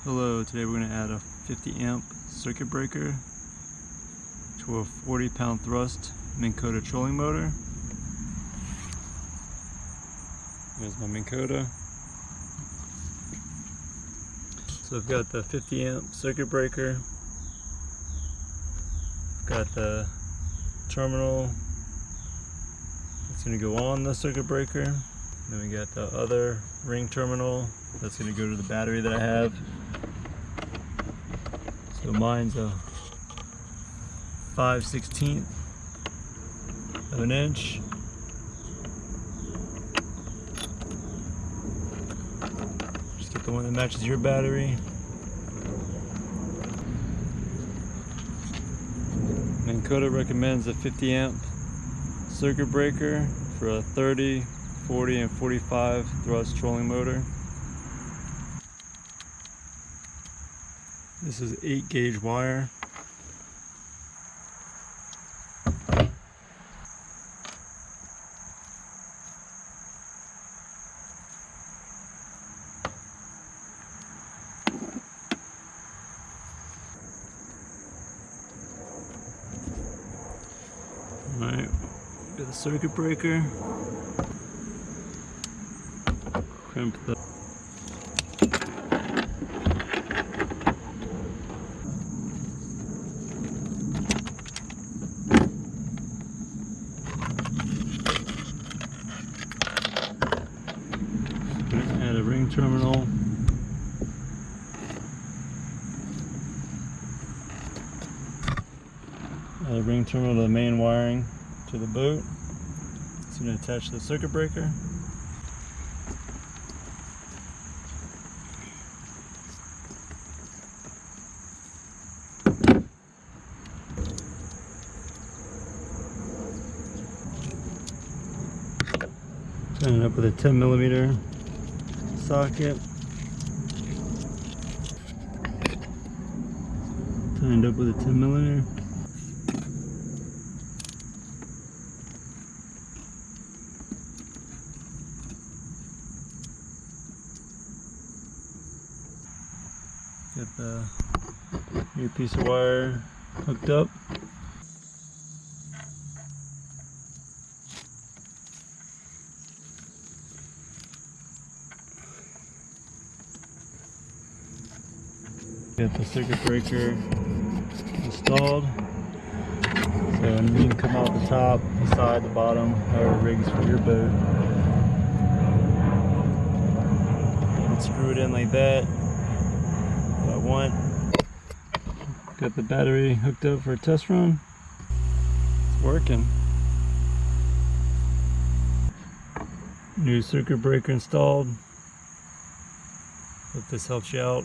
Hello, today we're going to add a 50 amp circuit breaker to a 40 pound thrust Minn Kota trolling motor. There's my Minn Kota. So I've got the 50 amp circuit breaker. I've got the terminal that's going to go on the circuit breaker. Then we got the other ring terminal that's going to go to the battery that I have. So mine's a 5/16 of an inch. Just get the one that matches your battery. Minn Kota recommends a 50 amp circuit breaker for a 30, 40, and 45 thrust trolling motor. This is 8 gauge wire. Alright, got the circuit breaker. Crimp the add a ring terminal. Add a ring terminal to the main wiring to the boat. It's going to attach to the circuit breaker. Turn it up with a 10mm socket. Tied up with a 10mm. Get the new piece of wire hooked up. Get the circuit breaker installed. So you can come out the top, the side, the bottom, however rigs for your boat. And screw it in like that. What I want. Got the battery hooked up for a test run. It's working. New circuit breaker installed. Hope this helps you out.